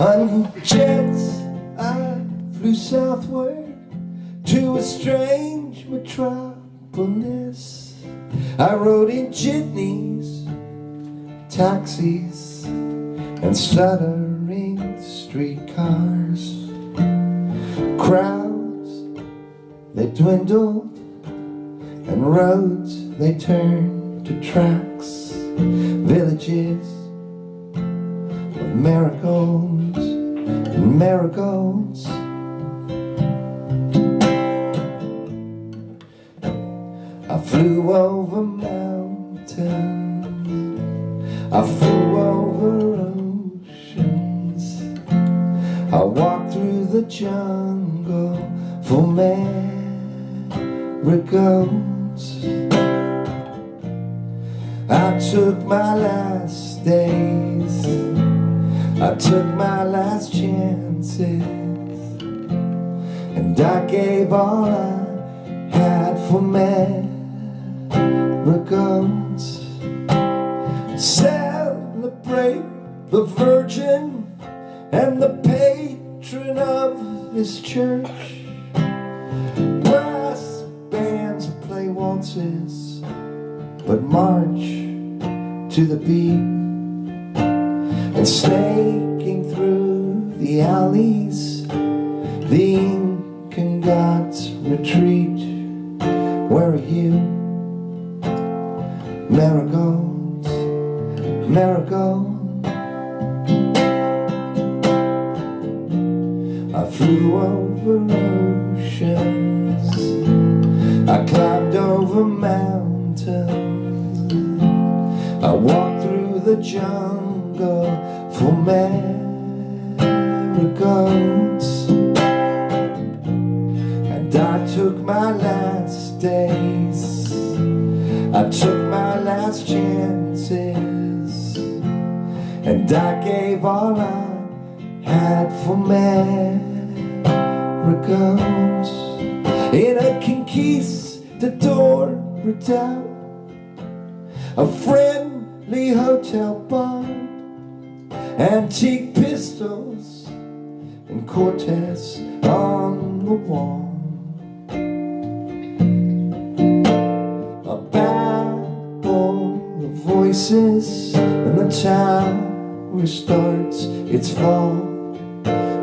On jets I flew southward to a strange metropolis. I rode in jitneys, taxis, and stuttering streetcars. Crowds, they dwindled, and roads, they turned to tracks. Villages of marigolds and marigolds. I flew over mountains, I flew over oceans, I walked through the jungle for marigolds. I took my last days, I took my last chances, and I gave all I had for marigolds. Celebrate the Virgin and the patron of this church. Brass bands play waltzes, but march to the beat. And snaking through the alleys, the Incan gods retreat. Where are you? Marigolds, marigolds. I flew over oceans, I climbed over mountains, I walked through the jungle for marigolds. And I took my last days, I took my last chances, and I gave all I had for marigolds. In a conquistador redoubt, a friendly hotel bar, antique pistols and Cortez on the wall. A babble of voices, and the tower starts its fall.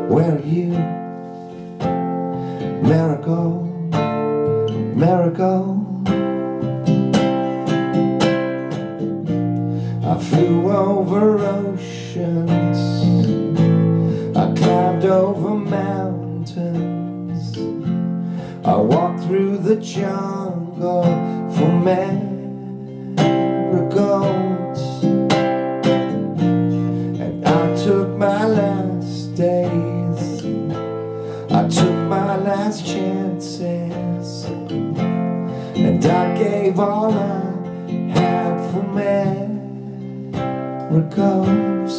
Where are you? Marigold, marigold. I flew over oceans, I climbed over mountains, I walked through the jungle for marigolds. And I took my last days, I took my last chances, and I gave all I had for marigolds.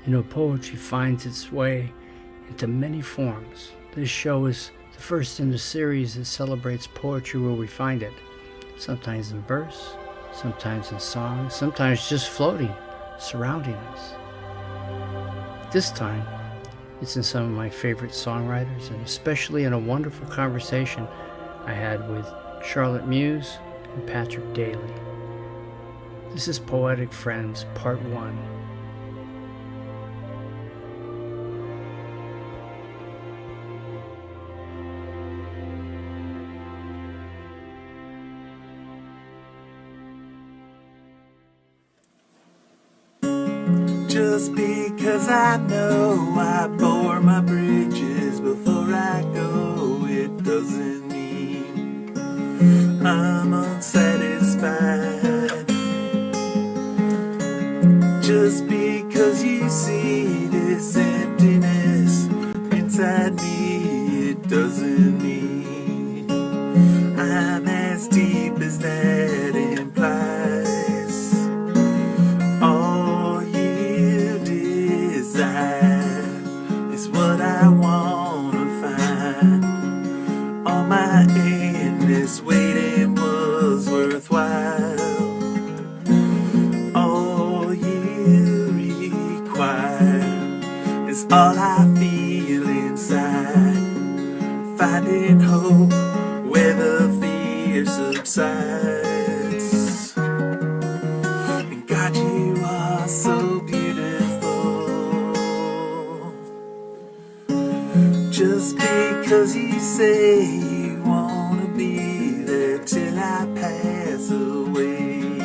You know, poetry finds its way into many forms. This show is the first in a series that celebrates poetry where we find it. Sometimes in verse, sometimes in song, sometimes just floating, surrounding us. This time, it's in some of my favorite songwriters, and especially in a wonderful conversation I had with Charlotte Muse and Patrick Daly. This is Poetic Friends, Part 1. Just because I know I bore my bridges before I go, it doesn't mean doesn't mean I'm as deep as that implies. All you desire is what I wanna find. All my endless waiting was worthwhile. All you require is all I feel inside. Finding hope where the fear subsides. And God, you are so beautiful. Just because you say you wanna be there till I pass away,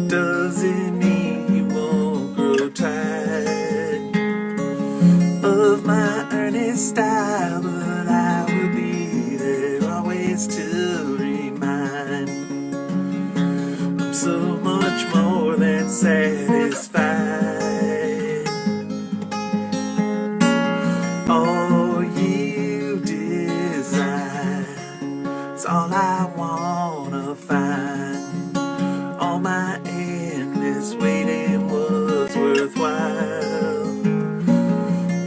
doesn't mean you won't grow tired of my earnest style, but I will be there always to remind I'm so much more than satisfied. All you desire is all I wanna find. All my endless waiting was worthwhile.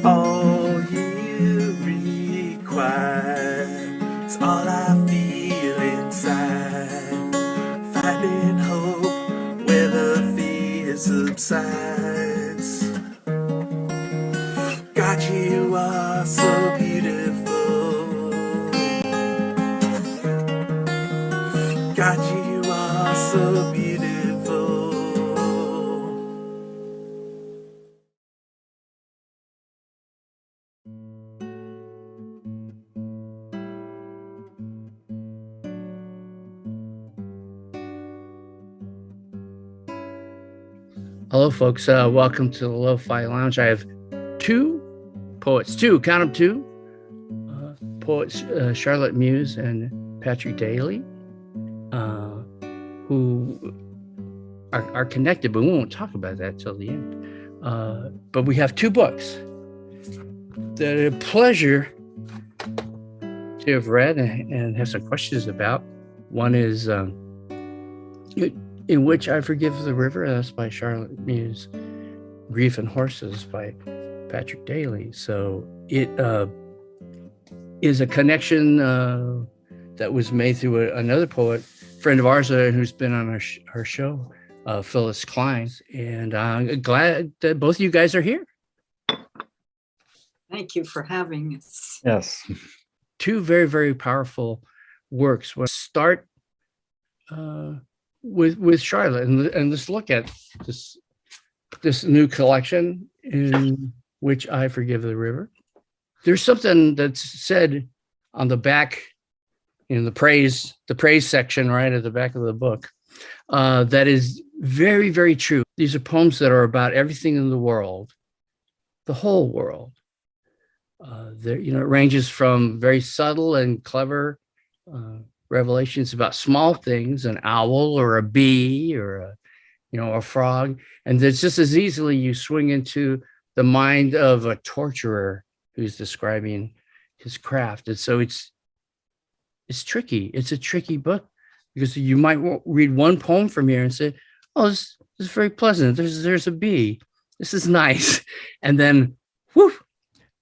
All you require is all I feel inside. Finding hope where the fear subsides. God, you are so beautiful. God, you are so beautiful. Hello, folks. Welcome to the Lo-Fi Lounge. I have two poets, count them two, poets, Charlotte Muse and Patrick Daly, who are connected, but we won't talk about that till the end. But we have two books that are a pleasure to have read and have some questions about. One is In Which I Forgive the River, that's by Charlotte Muse. Grief and Horses by Patrick Daly. So it is a connection that was made through another poet, friend of ours who's been on our show, Phyllis Klein. And I'm glad that both of you guys are here. Thank you for having us. Yes. Two very, very powerful works. We'll start with Charlotte and let's look at this new collection, In Which I Forgive the River. There's something that's said on the back in the praise section, right at the back of the book, that is very, very true. These are poems that are about everything in the world, the whole world. It ranges from very subtle and clever revelations about small things, an owl or a bee or a frog, and it's just as easily you swing into the mind of a torturer who's describing his craft. And so it's tricky. It's a tricky book because you might read one poem from here and say, "Oh, this is very pleasant. There's a bee. This is nice," and then, whoo,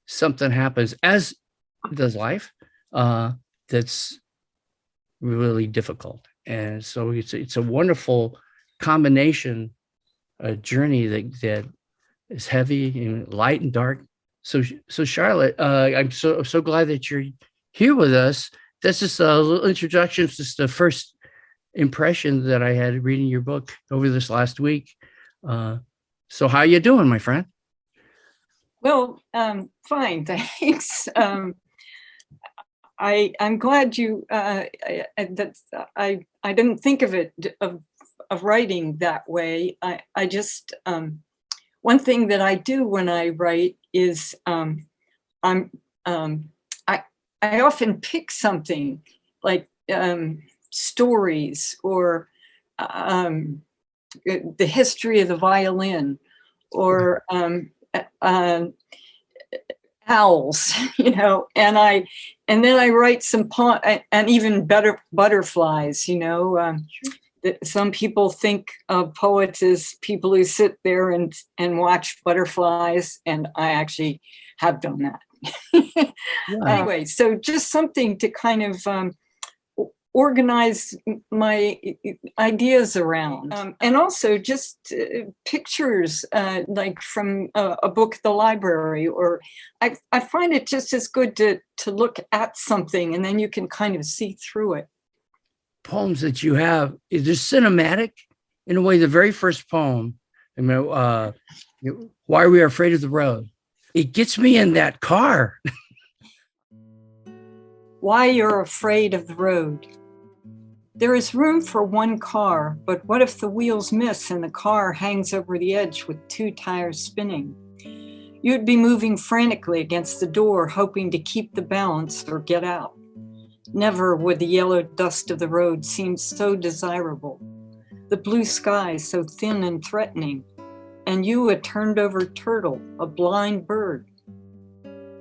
something happens, as does life, that's really difficult. And so it's a wonderful combination, a journey that is heavy and light and dark. So Charlotte, I'm so glad that you're here with us. That's just a little introduction. It's just the first impression that I had reading your book over this last week. So how you doing, my friend? Well, fine, thanks. I'm glad you that I didn't think of it of writing that way. I just one thing that I do when I write is I often pick something like stories or the history of the violin, or and owls, and then I write some and even better butterflies, that some people think of poets as people who sit there and watch butterflies, and I actually have done that. Anyway, so just something to kind of organize my ideas around, and also just pictures like from a book at the library, or I find it just as good to look at something and then you can kind of see through it. Poems that you have, is there cinematic in a way? The very first poem, Why Are We Afraid of the Road? It gets me in that car. Why You're Afraid of the Road. There is room for one car, but what if the wheels miss and the car hangs over the edge with two tires spinning? You'd be moving frantically against the door, hoping to keep the balance or get out. Never would the yellow dust of the road seem so desirable, the blue sky so thin and threatening, and you a turned-over turtle, a blind bird.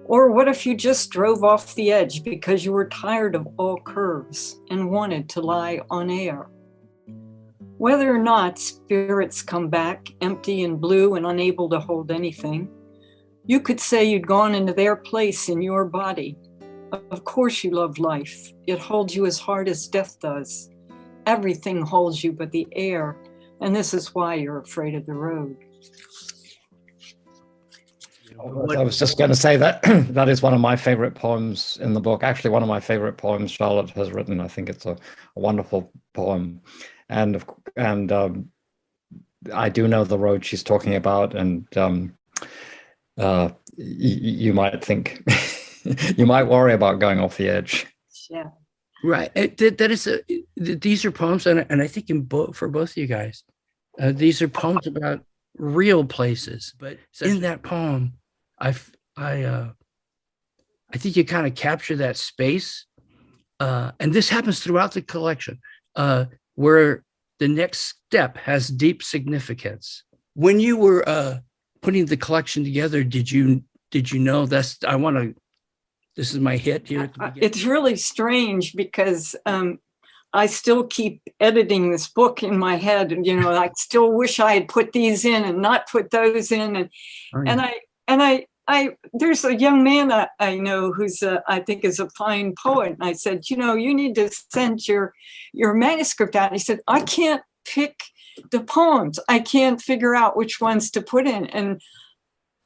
Or what if you just drove off the edge because you were tired of all curves and wanted to lie on air? Whether or not spirits come back empty and blue and unable to hold anything, you could say you'd gone into their place in your body. Of course you love life. It holds you as hard as death does. Everything holds you but the air, and this is why you're afraid of the road. I was just going to say that that is one of my favorite poems in the book. Actually, one of my favorite poems Charlotte has written. I think it's a wonderful poem, and I do know the road she's talking about, and you might think you might worry about going off the edge. Yeah, right. That is these are poems, and I think for both of you guys, these are poems about real places. But in that poem, I think you kind of capture that space, and this happens throughout the collection, where the next step has deep significance. When you were putting the collection together, did you know this is my hit here at the beginning? It's really strange because I still keep editing this book in my head, and I still wish I had put these in and not put those in, and I there's a young man I know who's I think is a fine poet, and I said, you need to send your manuscript out. And he said, I can't pick the poems. I can't figure out which ones to put in, and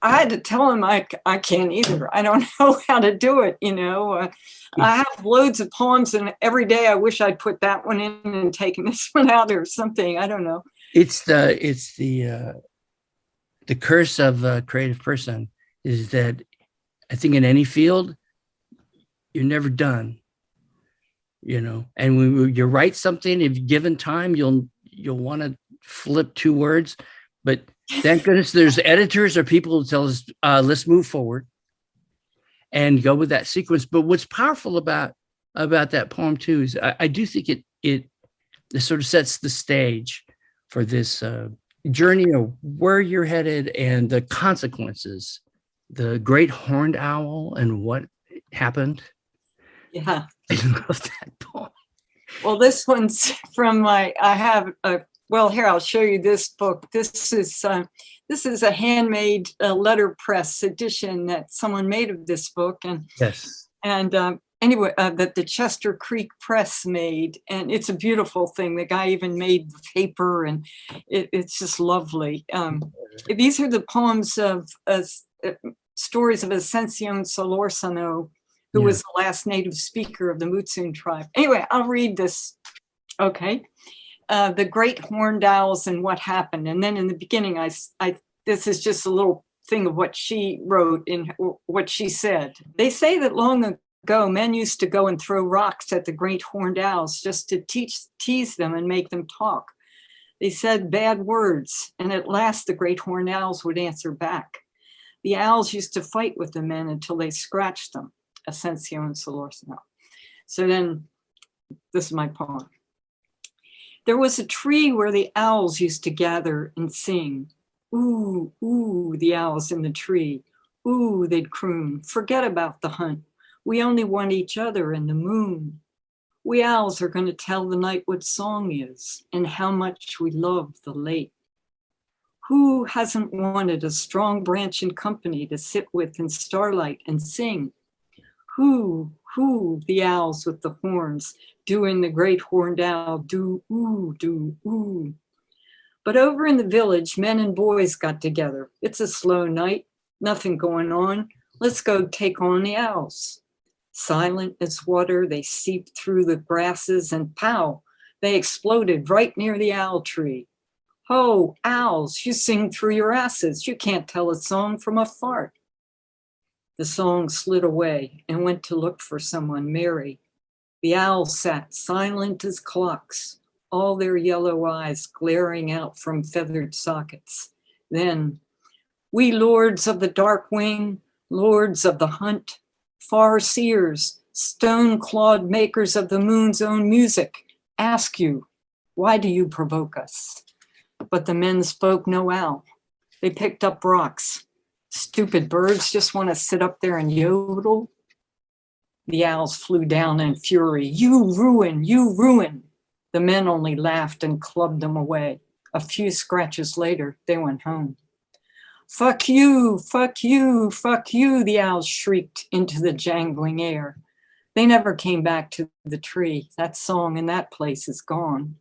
I had to tell him I can't either. I don't know how to do it. I have loads of poems, and every day I wish I'd put that one in and taken this one out or something. I don't know. It's the curse of a creative person is that I think in any field you're never done. And when you write something, if given time, you'll want to flip two words, but thank goodness there's editors or people who tell us, let's move forward and go with that sequence. But what's powerful about that poem too is I do think it sort of sets the stage for this journey of where you're headed and the consequences, the great horned owl and what happened. Yeah. I love that poem. Well, this one's from here, I'll show you this book. This is a handmade letterpress edition that someone made of this book, and yes, and anyway, that the Chester Creek Press made, and it's a beautiful thing. The guy even made the paper, and it's just lovely. These are the poems of stories of Ascension Solorzano, who was the last native speaker of the Mutsun tribe. Anyway, I'll read this. Okay. The great horned owls and what happened. And then in the beginning, this is just a little thing of what she wrote in what she said. They say that long ago, men used to go and throw rocks at the great horned owls just to tease them and make them talk. They said bad words, and at last the great horned owls would answer back. The owls used to fight with the men until they scratched them. Ascension Solorzano. So then, this is my poem. There was a tree where the owls used to gather and sing. Ooh, ooh, the owls in the tree. Ooh, they'd croon, forget about the hunt. We only want each other and the moon. We owls are going to tell the night what song is and how much we love the late. Who hasn't wanted a strong branch and company to sit with in starlight and sing? Who, the owls with the horns, doing the great horned owl, do, ooh. But over in the village, men and boys got together. It's a slow night, nothing going on. Let's go take on the owls. Silent as water, they seeped through the grasses and pow, they exploded right near the owl tree. Ho, owls, you sing through your asses. You can't tell a song from a fart. The song slid away and went to look for someone merry. The owls sat silent as clocks, all their yellow eyes glaring out from feathered sockets. Then, we lords of the dark wing, lords of the hunt, far seers, stone-clawed makers of the moon's own music, ask you, why do you provoke us? But the men spoke no owl. They picked up rocks. Stupid birds just want to sit up there and yodel. The owls flew down in fury. You ruin, you ruin. The men only laughed and clubbed them away. A few scratches later, they went home. Fuck you, fuck you, fuck you, the owls shrieked into the jangling air. They never came back to the tree. That song in that place is gone.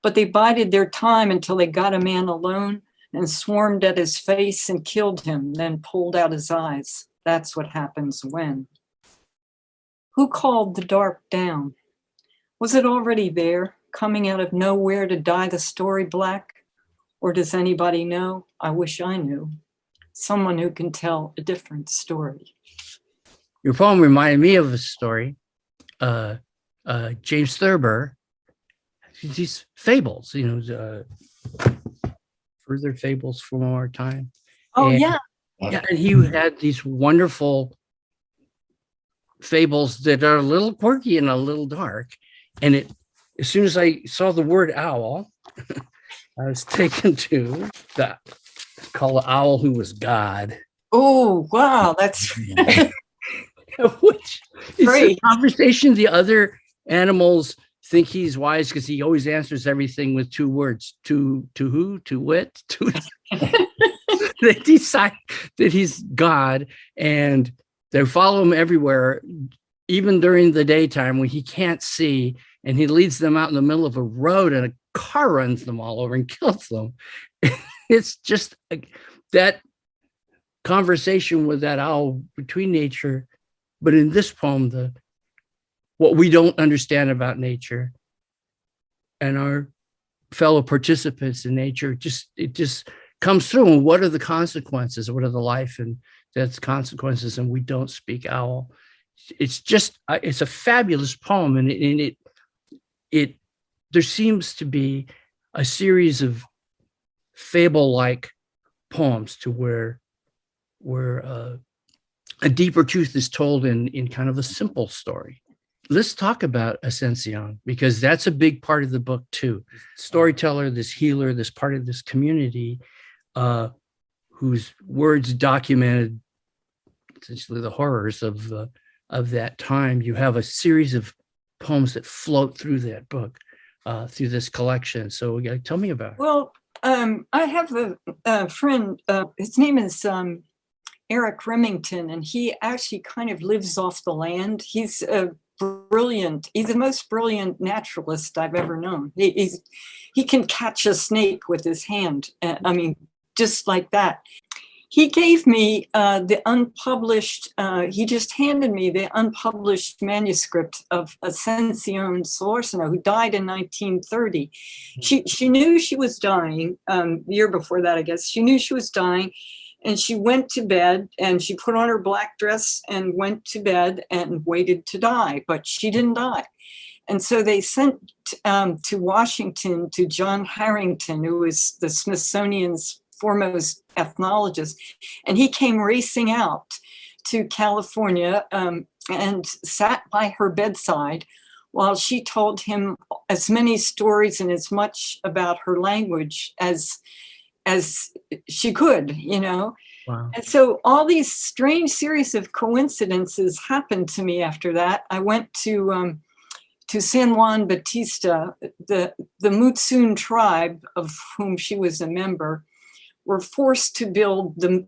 But they bided their time until they got a man alone and swarmed at his face and killed him, then pulled out his eyes. That's what happens when. Who called the dark down? Was it already there, coming out of nowhere to dye the story black? Or does anybody know? I wish I knew. Someone who can tell a different story. Your poem reminded me of a story. James Thurber, these fables, further fables from our time. Oh, and, yeah. Yeah, and he had these wonderful fables that are a little quirky and a little dark. And as soon as I saw the word owl, I was taken to that called the owl who was God. Oh, wow. That's which is great. a conversation the other animals think he's wise because he always answers everything with two words. To who? To wit? To they decide that he's God and they follow him everywhere, even during the daytime when he can't see, and he leads them out in the middle of a road and a car runs them all over and kills them. It's just that conversation with that owl between nature. But in this poem, what we don't understand about nature and our fellow participants in nature, it just comes through. And what are the consequences? What are the life and death consequences? And we don't speak owl. It's a fabulous poem. And there seems to be a series of fable-like poems to where a deeper truth is told in kind of a simple story. Let's talk about Ascension, because that's a big part of the book too. Storyteller, this healer, this part of this community, whose words documented essentially the horrors of that time. You have a series of poems that float through that book, through this collection. So tell me about it. Well, I have a friend, his name is Eric Remington, and he actually kind of lives off the land. He's brilliant. He's the most brilliant naturalist I've ever known. He can catch a snake with his hand. Just like that. He gave me the unpublished, he just handed me the unpublished manuscript of Ascension Solorzano, who died in 1930. She knew she was dying, the year before that, I guess. She knew she was dying, and she went to bed, and she put on her black dress and went to bed and waited to die, but she didn't die. And so they sent to Washington to John Harrington, who was the Smithsonian's foremost ethnologist, and he came racing out to California and sat by her bedside while she told him as many stories and as much about her language as she could, Wow. And so all these strange series of coincidences happened to me after that. I went to San Juan Bautista, the Mutsun tribe of whom she was a member, were forced to build the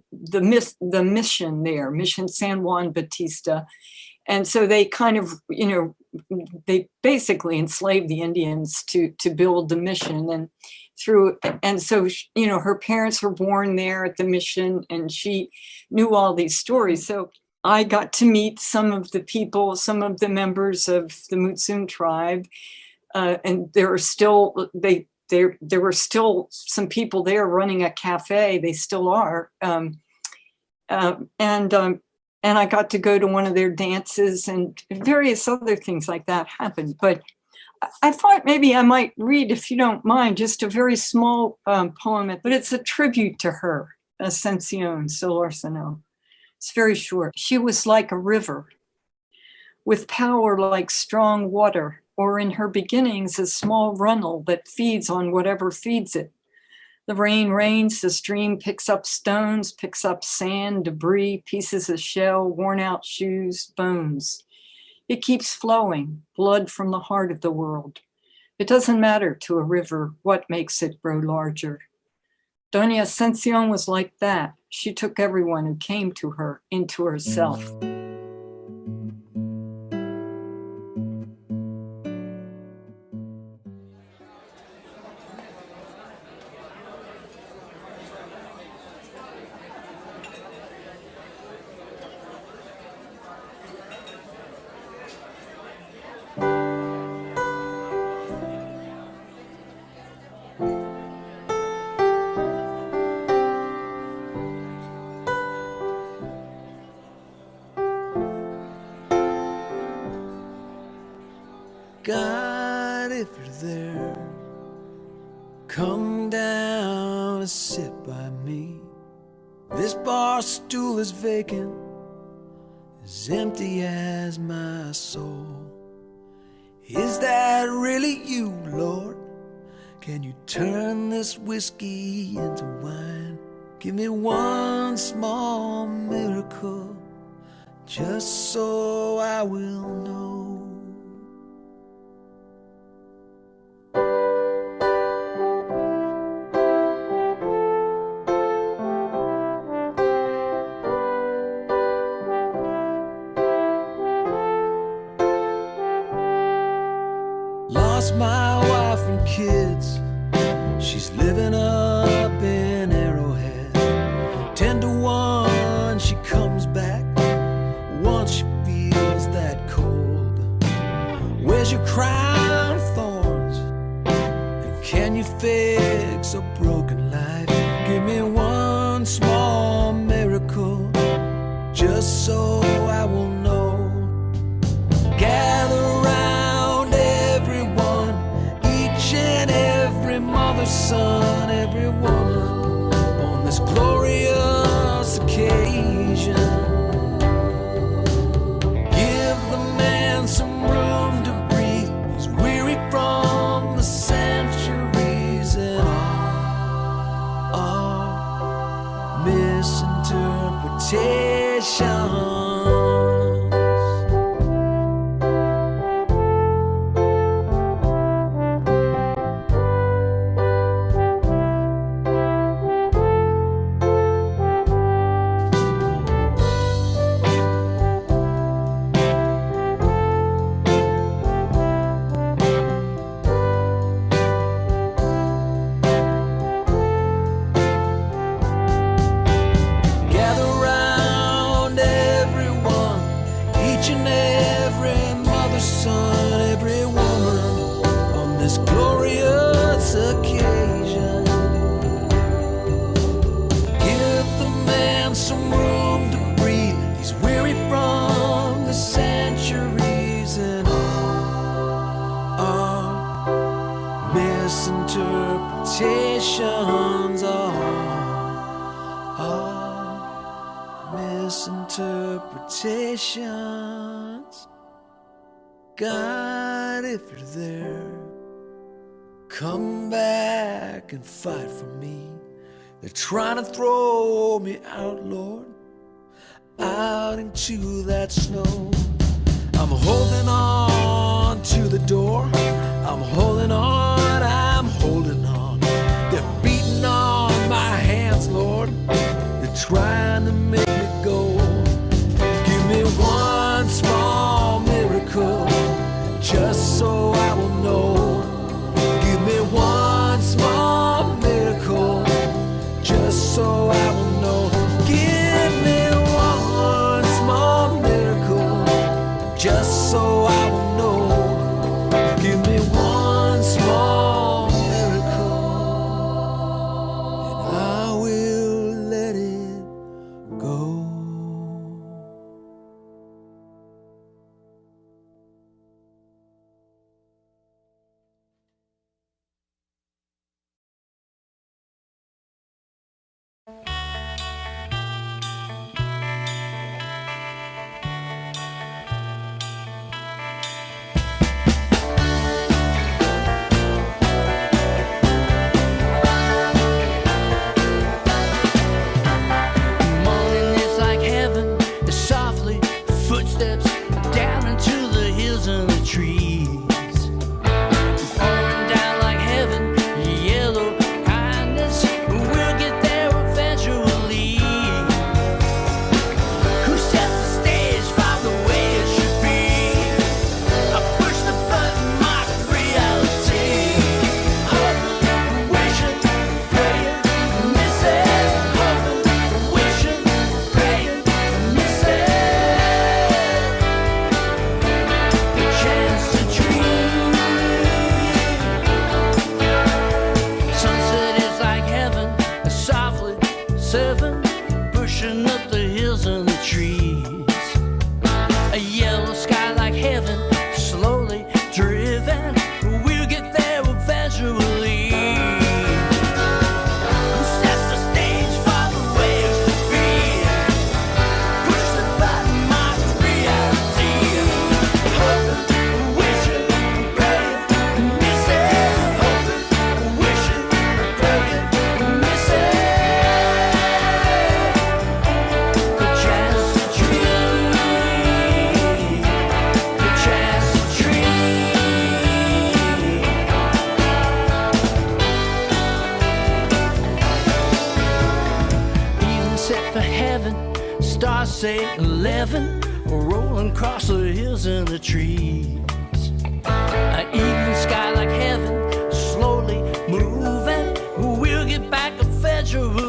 mission there, Mission San Juan Bautista. And so they kind of, they basically enslaved the Indians to build the mission. And so, her parents were born there at the mission, and she knew all these stories. So I got to meet some of the people, some of the members of the Mutsun tribe, and there were still some people there running a cafe. They still are, and I got to go to one of their dances, and various other things like that happened. But I thought maybe I might read, if you don't mind, just a very small poem, but it's a tribute to her, Ascension Solorzano. It's very short. She was like a river, with power like strong water, or in her beginnings, a small runnel that feeds on whatever feeds it. The rain rains, the stream picks up stones, picks up sand, debris, pieces of shell, worn out shoes, bones. It keeps flowing, blood from the heart of the world. It doesn't matter to a river what makes it grow larger. Doña Ascension was like that. She took everyone who came to her into herself. God, if you're there, come down and sit by me. This bar stool is vacant, as empty as my soul. Is that really you, Lord? Can you turn this whiskey into wine? Give me one small miracle, just so I will know. Lost my wife and kids, she's living up in Arrowhead. 10 to 1 she comes back once she feels that cold. Where's your crown of thorns? And can you fix a broken life? Give me one small miracle, just so I will know. Gather round everyone, each and every mother's son, every woman, on this glorious occasion. Give the man some room to breathe, he's weary from the centuries and all misinterpretations. Gather round everyone, each and every mother's son, every woman, on this glorious occasion. Give the man some room to breathe, he's weary from the centuries and all misinterpretations, all misinterpretations. God, if you're there, come back and fight for me. They're trying to throw me out, Lord, out into that snow. I'm holding on to the door. I'm holding on, I'm holding on. They're beating on my hands, Lord. They're trying to make me go. Give me one small miracle, just so I will know. Give me one small miracle, just so I will know. Give me one small miracle, just so I will know. Give me one small miracle, and I will let it go. Morning is like heaven, it's softly footsteps down into the hills and the trees. Pouring down like heaven, yellow kindness. We'll get there eventually. Who sets the stage for the way it should be? I push the button, mark reality. Hoping, wishing, praying, missing. Hoping, wishing, praying, missing. The chance to dream. Sunset is like heaven, softly serving, pushing up the hills and the trees. A yellow sky like heaven, slowly driven. We'll get there eventually. Who sets the stage for the way it should be? Push the button, mark reality. Hoping, wishing, praying, missing. Hoping, wishing, praying, missing. The chance to dream. The chance to dream. Even set for heaven, stars say 11, rolling across the hills and the trees. An evening sky like heaven, slowly moving. We'll get back eventually.